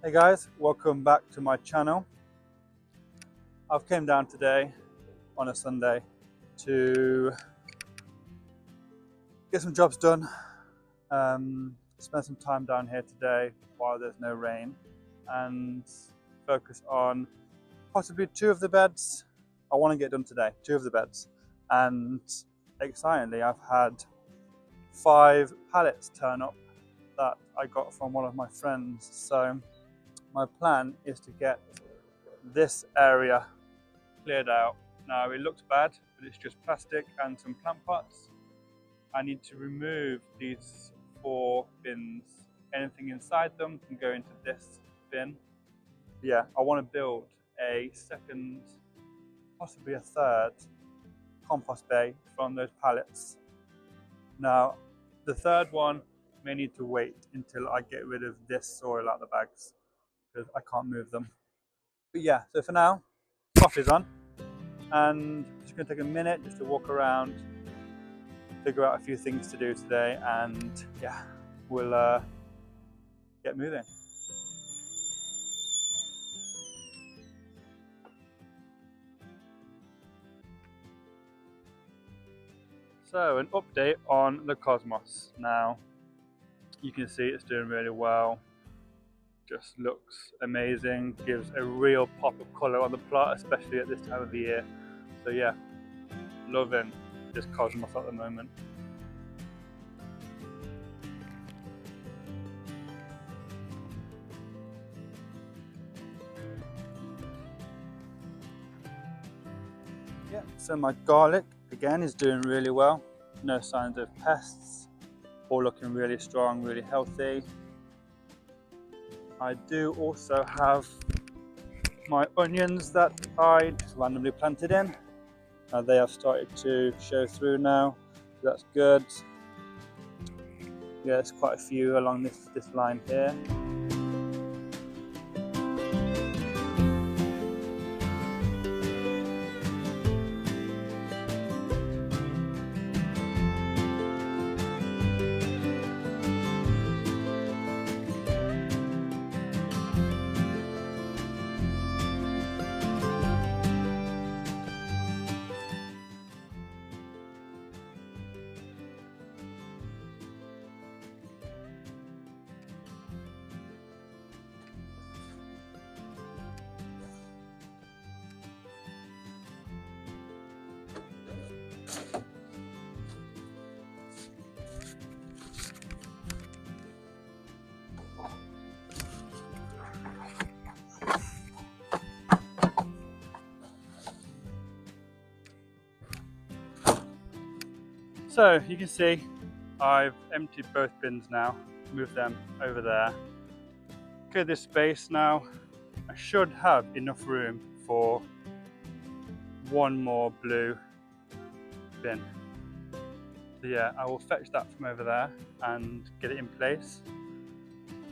Hey guys, welcome back to my channel. I've came down today on a Sunday to get some jobs done, spend some time down here today while there's no rain, and focus on possibly two of the beds. I want to get done today, two of the beds, and excitingly I've had 5 pallets turn up that I got from one of my friends. So my plan is to get this area cleared out. Now it looks bad, but it's just plastic and some plant pots. I need to remove these 4 bins. Anything inside them can go into this bin. Yeah, I want to build a second, possibly a third compost bay from those pallets. Now, the third one may need to wait until I get rid of this soil out of the bags, because I can't move them. But yeah, so for now, coffee's on, and I'm just going to take a minute just to walk around, figure out a few things to do today, and yeah, we'll get moving. So an update on the Cosmos. Now, you can see it's doing really well. Just looks amazing, gives a real pop of colour on the plot, especially at this time of the year. So yeah, loving this Cosmos at the moment. Yeah, so my garlic again is doing really well. No signs of pests, all looking really strong, really healthy. I do also have my onions that I just randomly planted in. They have started to show through now, so that's good. Yeah, there's quite a few along this line here. So you can see I've emptied both bins now, moved them over there. Clear this space now. I should have enough room for one more blue bin. So yeah, I will fetch that from over there and get it in place.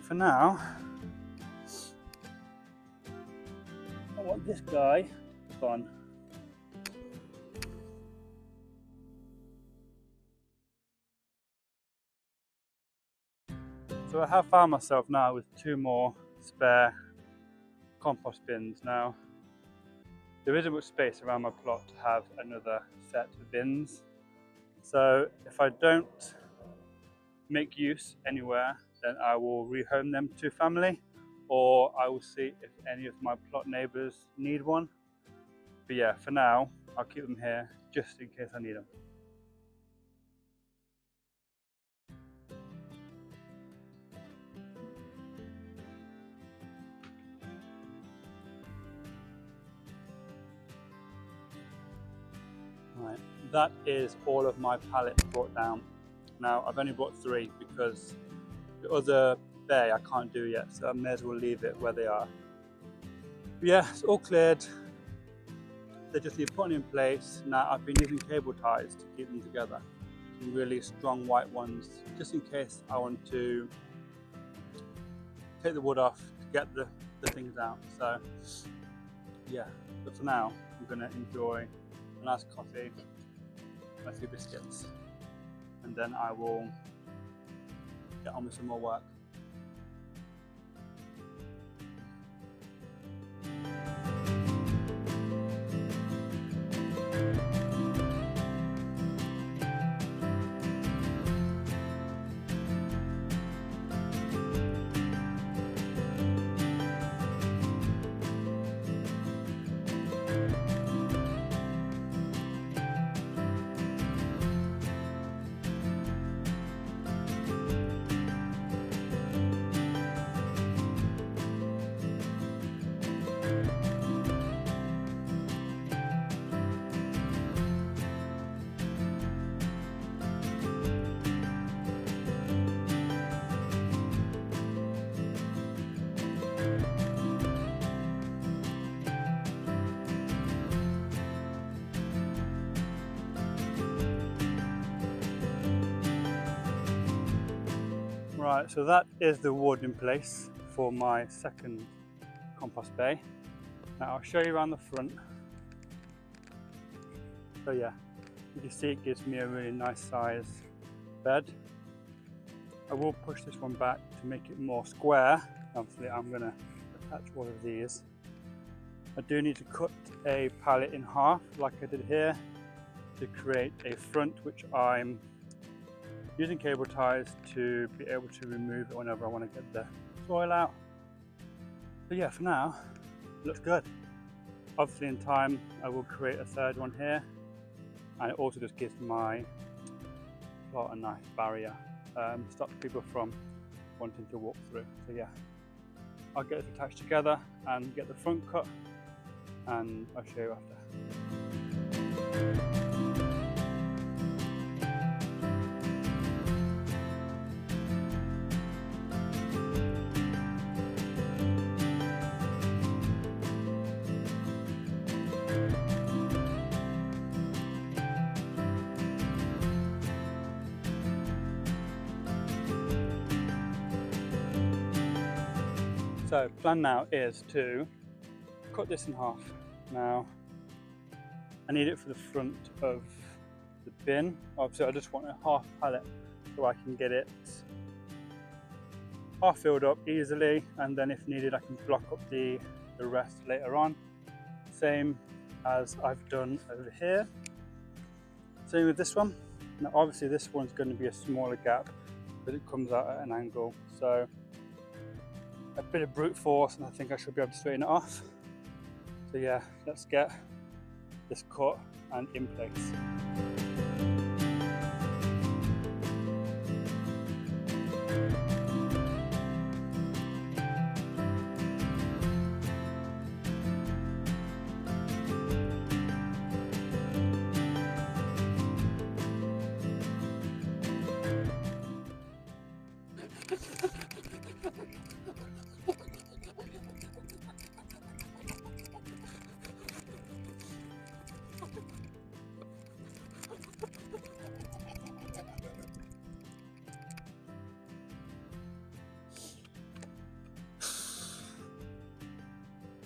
For now, I want this guy gone. So I have found myself now with 2 more spare compost bins now. There isn't much space around my plot to have another set of bins. So if I don't make use anywhere, then I will rehome them to family, or I will see if any of my plot neighbours need one. But yeah, for now, I'll keep them here just in case I need them. Right, that is all of my pallets brought down. Now I've only brought 3 because the other bay I can't do yet, so I may as well leave it where they are. But yeah, it's all cleared. They just need putting in place. Now I've been using cable ties to keep them together. Some really strong white ones, just in case I want to take the wood off to get the things out. So yeah, but for now I'm gonna enjoy a nice coffee and a few biscuits, and then I will get on with some more work. Right, so that is the wood in place for my second compost bay. Now I'll show you around the front. So yeah, you can see it gives me a really nice size bed. I will push this one back to make it more square. Obviously I'm going to attach all of these. I do need to cut a pallet in half like I did here to create a front, which I'm using cable ties to be able to remove it whenever I want to get the soil out. But yeah, for now, it looks good. Obviously in time I will create a third one here, and it also just gives my plot a nice barrier, stops people from wanting to walk through. So yeah, I'll get this attached together and get the front cut, and I'll show you after. So plan now is to cut this in half. Now I need it for the front of the bin. Obviously I just want a half pallet so I can get it half filled up easily, and then if needed I can block up the rest later on. Same as I've done over here. Same with this one. Now obviously this one's going to be a smaller gap because it comes out at an angle. So a bit of brute force and I think I should be able to straighten it off. So yeah, let's get this cut and in place.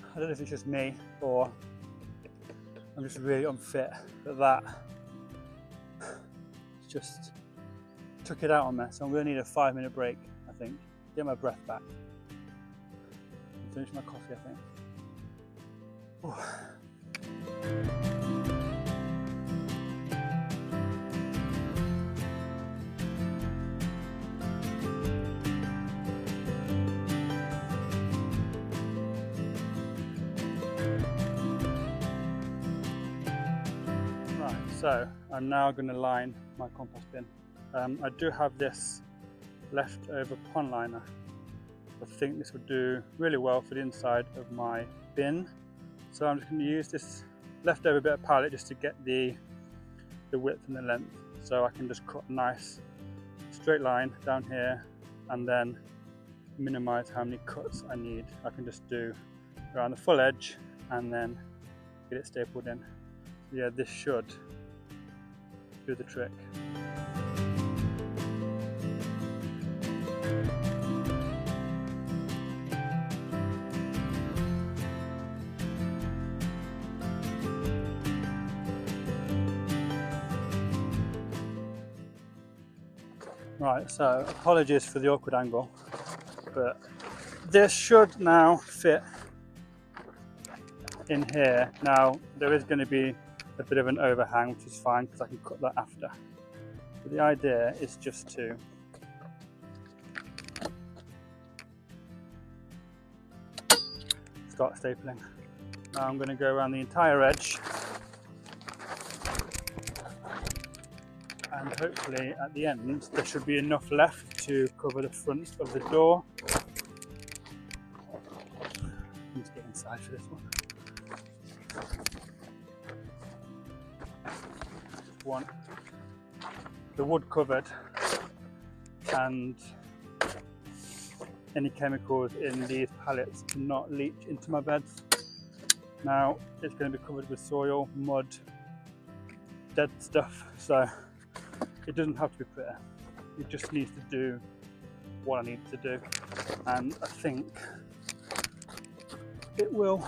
I don't know if it's just me or I'm just really unfit, but that just took it out on me. So I'm going to need a 5-minute break, I think. Get my breath back. And finish my coffee, I think. Ooh. So I'm now going to line my compost bin. I do have this leftover pond liner. I think this would do really well for the inside of my bin. So I'm just going to use this leftover bit of pallet just to get the width and the length. So I can just cut a nice straight line down here and then minimize how many cuts I need. I can just do around the full edge and then get it stapled in. So yeah, this should do the trick. Right, so apologies for the awkward angle, but this should now fit in here. Now there is going to be a bit of an overhang, which is fine because I can cut that after. But the idea is just to start stapling. Now I'm going to go around the entire edge, and hopefully at the end there should be enough left to cover the front of the door. Let's get inside for this one. Want the wood covered and any chemicals in these pallets to not leach into my beds. Now it's going to be covered with soil, mud, dead stuff, so it doesn't have to be pretty. It just needs to do what I need to do, and I think it will.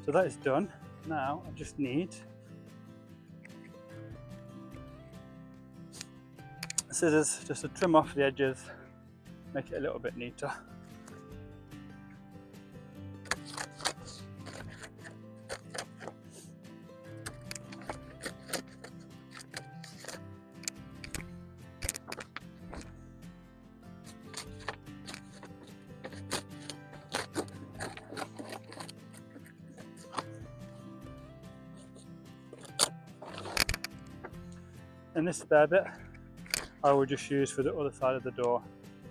So that is done. Now I just need scissors just to trim off the edges, make it a little bit neater. And this spare bit I will just use for the other side of the door.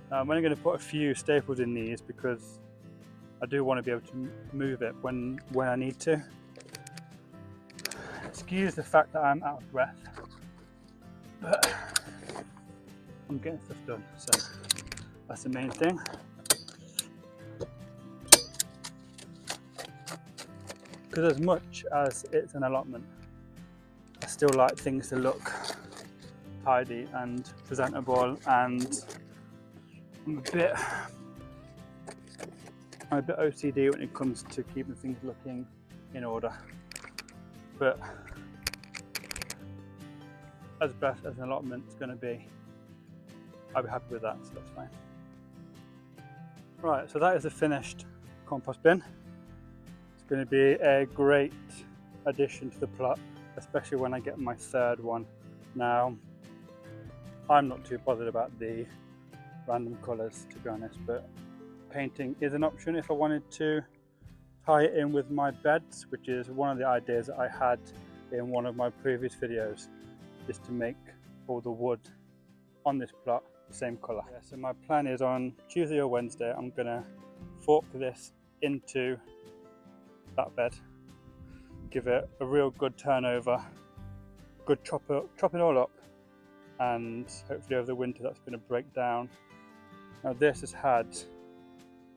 Now I'm only going to put a few staples in these because I do want to be able to move it when I need to. Excuse the fact that I'm out of breath, but I'm getting stuff done, so that's the main thing. Because as much as it's an allotment, I still like things to look tidy and presentable, and I'm a bit OCD when it comes to keeping things looking in order. But as best as an allotment's going to be, I'll be happy with that, so that's fine. Right, so that is the finished compost bin. It's going to be a great addition to the plot, especially when I get my third one. Now, I'm not too bothered about the random colours, to be honest, but painting is an option if I wanted to tie it in with my beds, which is one of the ideas that I had in one of my previous videos, is to make all the wood on this plot the same colour. Yeah, so my plan is on Tuesday or Wednesday I'm going to fork this into that bed, give it a real good turnover, good chop it all up, and hopefully over the winter that's going to break down. Now this has had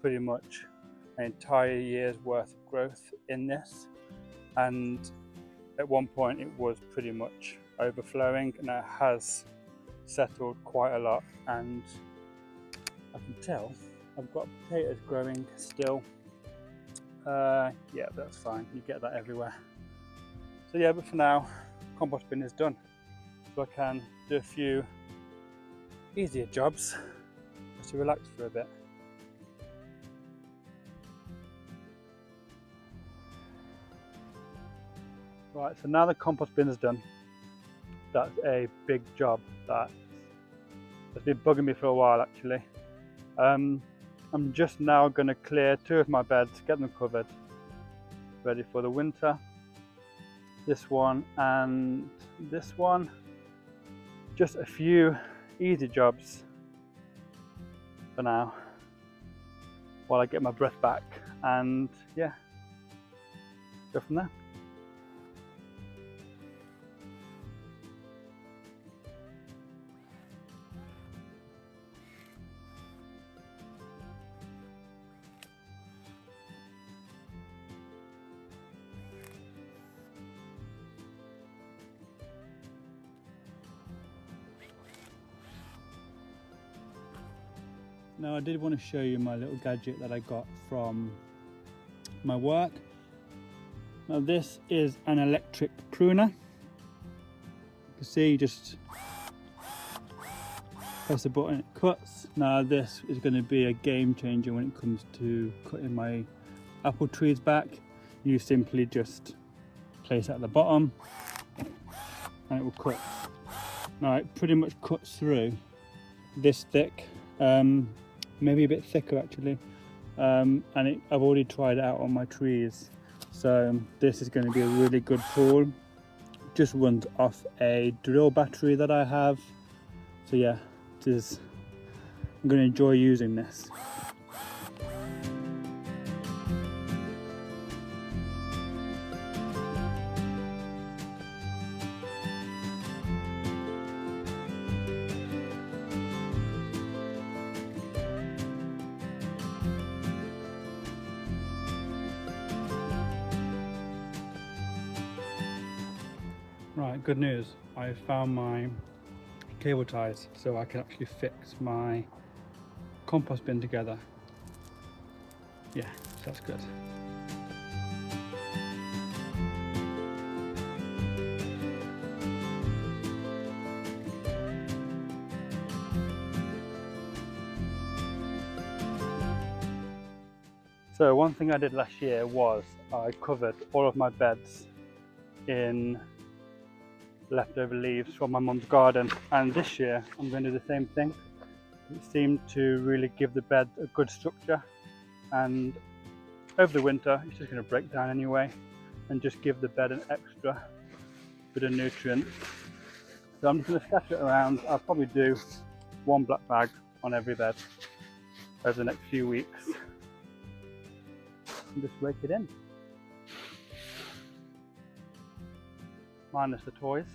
pretty much an entire year's worth of growth in this, and at one point it was pretty much overflowing, and it has settled quite a lot, and I can tell I've got potatoes growing still. Yeah, that's fine, you get that everywhere. So yeah, but for now, compost bin is done, so I can do a few easier jobs just to relax for a bit. Right, so now the compost bin is done. That's a big job that has been bugging me for a while actually. I'm just now going to clear two of my beds, get them covered, ready for the winter. This one and this one. Just a few easy jobs for now while I get my breath back, and yeah, go from there. Now I did want to show you my little gadget that I got from my work. Now this is an electric pruner. You can see, you just press the button, it cuts. Now this is going to be a game changer when it comes to cutting my apple trees back. You simply just place it at the bottom and it will cut. Now it pretty much cuts through this thick. Maybe a bit thicker actually, and I've already tried it out on my trees, so this is going to be a really good tool. Just runs off a drill battery that I have, so yeah, I'm going to enjoy using this. Right, good news. I found my cable ties so I can actually fix my compost bin together. Yeah, so that's good. So one thing I did last year was I covered all of my beds in leftover leaves from my mum's garden, and this year I'm going to do the same thing. It seemed to really give the bed a good structure, and over the winter it's just going to break down anyway and just give the bed an extra bit of nutrients. So I'm just going to scatter it around. I'll probably do one black bag on every bed over the next few weeks and just rake it in. Minus the toys.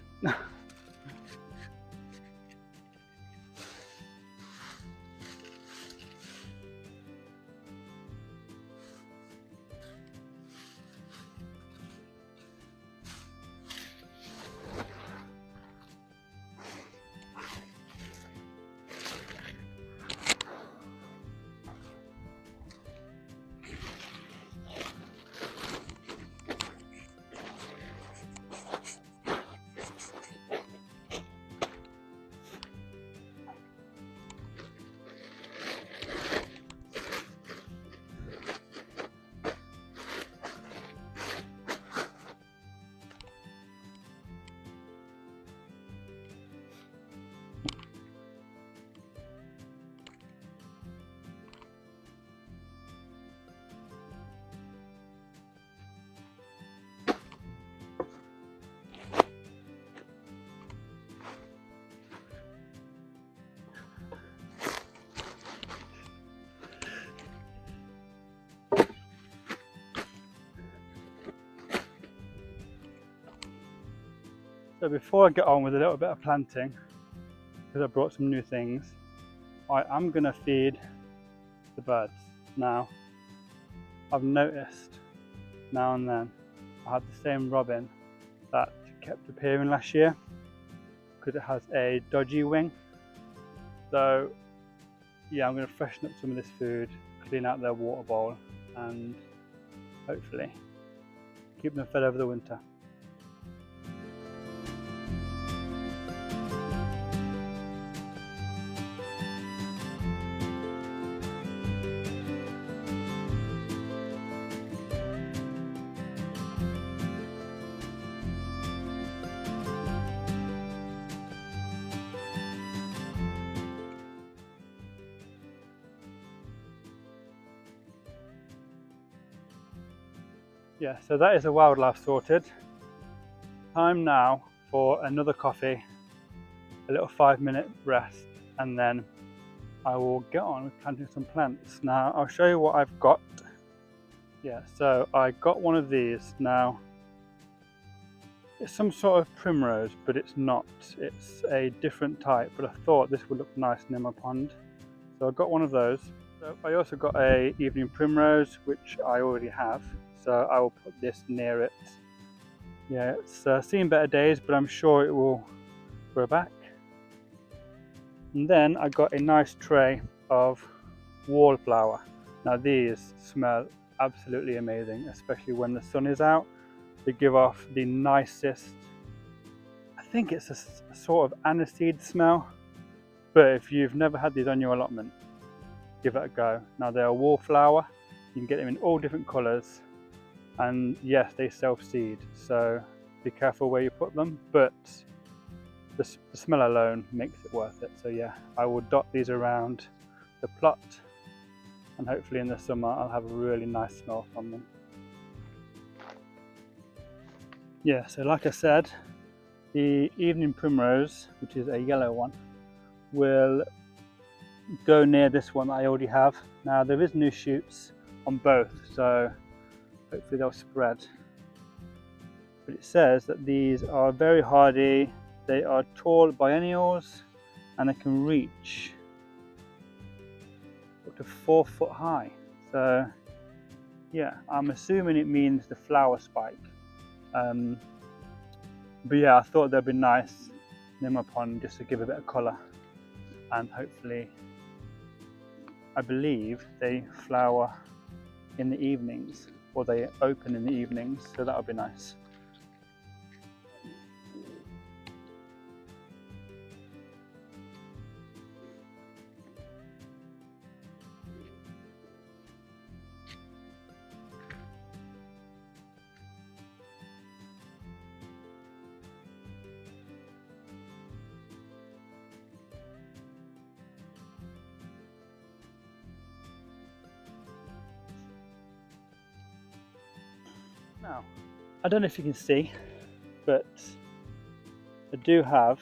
So before I get on with a little bit of planting, because I brought some new things, I am going to feed the birds. Now, I've noticed now and then I have the same robin that kept appearing last year because it has a dodgy wing. So yeah, I'm going to freshen up some of this food, clean out their water bowl, and hopefully keep them fed over the winter. Yeah, so that is the wildlife sorted. Time now for another coffee, a little 5-minute rest, and then I will get on with planting some plants. Now I'll show you what I've got. Yeah, so I got one of these. Now it's some sort of primrose, but it's not. It's a different type, but I thought this would look nice near my pond. So I got one of those. So I also got a evening primrose, which I already have. So I will put this near it. Yeah, it's seen better days, but I'm sure it will grow back. And then I got a nice tray of wallflower. Now these smell absolutely amazing, especially when the sun is out. They give off the nicest, I think it's a sort of aniseed smell, but if you've never had these on your allotment, give it a go. Now they are wallflower, you can get them in all different colours, and yes, they self-seed, so be careful where you put them, but the smell alone makes it worth it. So yeah, I will dot these around the plot, and hopefully in the summer I'll have a really nice smell from them. Yeah, so like I said, the evening primrose, which is a yellow one, will go near this one that I already have. Now there is new shoots on both, so hopefully they'll spread. But it says that these are very hardy, they are tall biennials, and they can reach up to 4 foot high. So yeah, I'm assuming it means the flower spike. But yeah, I thought they'd be nice near my pond just to give a bit of colour, and hopefully, I believe they flower in the evenings, or they open in the evenings, so that would be nice. Now, I don't know if you can see, but I do have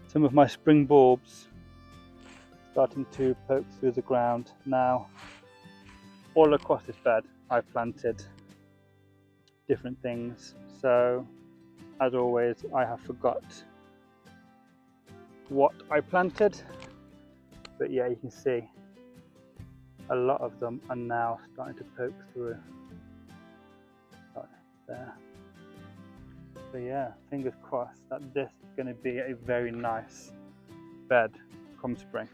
some of my spring bulbs starting to poke through the ground now. All across this bed I've planted different things, so as always I have forgot what I planted, but yeah, you can see a lot of them are now starting to poke through right there. So yeah, fingers crossed that this is going to be a very nice bed come spring.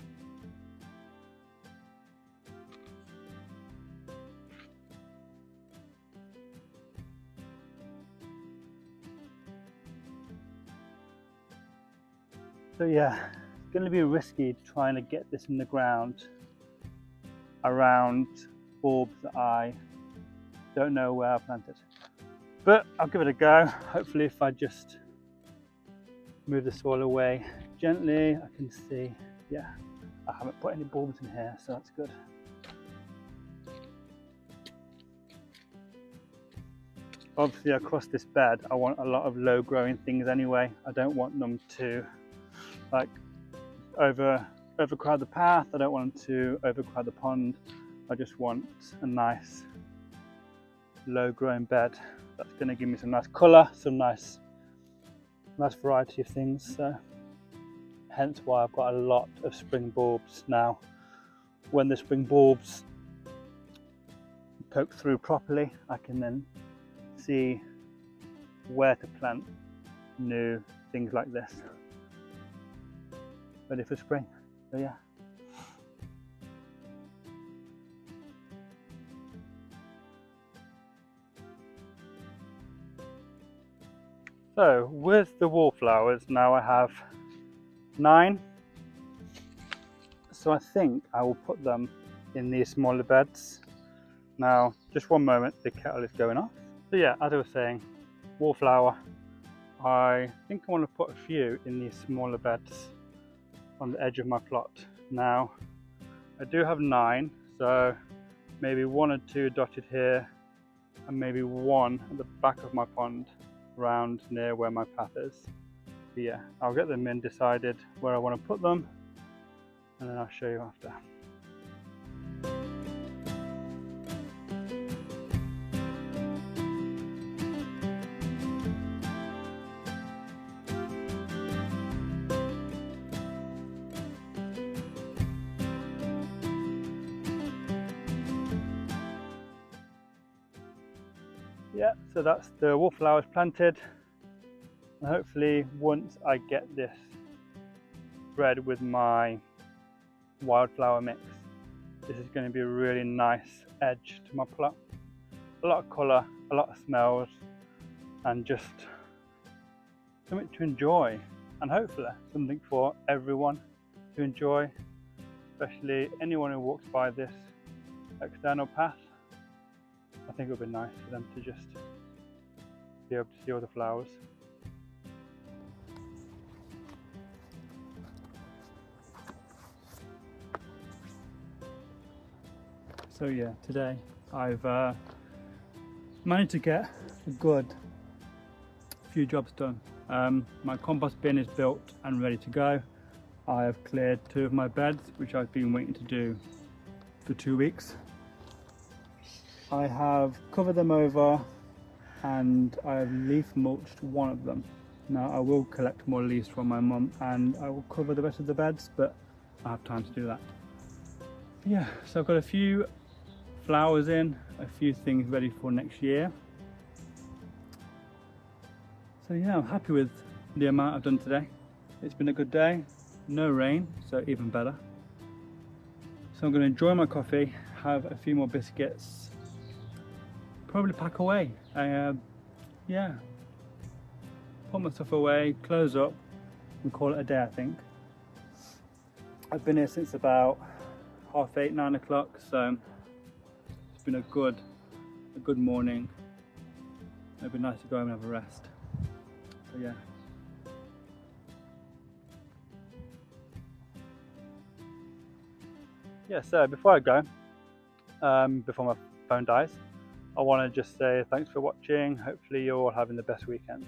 So yeah, it's going to be risky trying to get this in the ground around bulbs that I don't know where I planted. But I'll give it a go. Hopefully if I just move the soil away gently, I can see, yeah, I haven't put any bulbs in here, so that's good. Obviously across this bed, I want a lot of low growing things anyway. I don't want them to like overcrowd the path. I don't want them to overcrowd the pond. I just want a nice low growing bed that's going to give me some nice colour, some nice variety of things. So hence why I've got a lot of spring bulbs now. When the spring bulbs poke through properly, I can then see where to plant new things like this, ready for spring. So yeah. So with the wallflowers, now I have 9. So I think I will put them in these smaller beds. Now, just one moment, the kettle is going off. So yeah, as I was saying, wallflower, I think I want to put a few in these smaller beds on the edge of my plot. Now, I do have 9, so maybe 1 or 2 dotted here, and maybe 1 at the back of my pond, around near where my path is. But yeah, I'll get them in, decided where I want to put them, and then I'll show you after. Yeah, so that's the wallflowers planted, and hopefully once I get this spread with my wildflower mix, this is going to be a really nice edge to my plot. A lot of colour, a lot of smells, and just something to enjoy, and hopefully something for everyone to enjoy, especially anyone who walks by this external path. I think it would be nice for them to just be able to see all the flowers. So yeah, today I've managed to get a good few jobs done. My compost bin is built and ready to go. I have cleared 2 of my beds, which I've been waiting to do for 2 weeks. I have covered them over and I have leaf mulched 1 of them. Now I will collect more leaves from my mum and I will cover the rest of the beds, but I have time to do that. Yeah, so I've got a few flowers in, a few things ready for next year. So yeah, I'm happy with the amount I've done today. It's been a good day, no rain, so even better. So I'm going to enjoy my coffee, have a few more biscuits, probably pack away. Yeah, put my stuff away, close up, and call it a day, I think. I've been here since about 8:30, 9 o'clock, so it's been a good morning. It'd be nice to go home and have a rest. So yeah. Yeah, so before I go, before my phone dies, I want to just say thanks for watching. Hopefully you're all having the best weekend.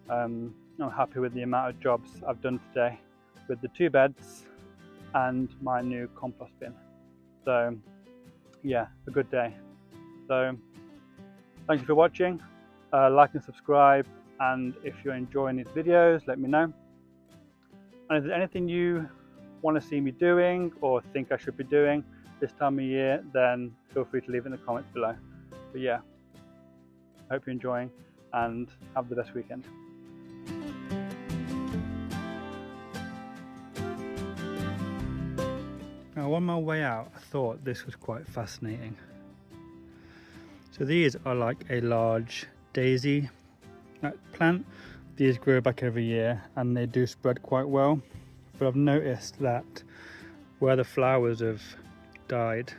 I'm happy with the amount of jobs I've done today with the 2 beds and my new compost bin. So yeah, a good day. So thank you for watching. Like and subscribe, and if you're enjoying these videos, let me know. And if there's anything you want to see me doing or think I should be doing this time of year, then feel free to leave it in the comments below. But yeah, hope you're enjoying and have the best weekend. Now on my way out, I thought this was quite fascinating. So these are like a large daisy plant. These grow back every year and they do spread quite well. But I've noticed that where the flowers have died,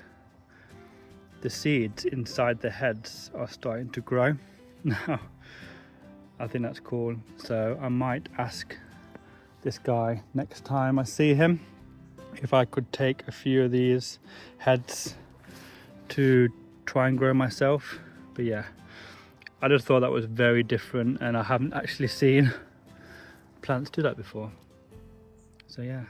the seeds inside the heads are starting to grow. Now, I think that's cool. So I might ask this guy next time I see him if I could take a few of these heads to try and grow myself. But yeah, I just thought that was very different and I haven't actually seen plants do that before. So yeah.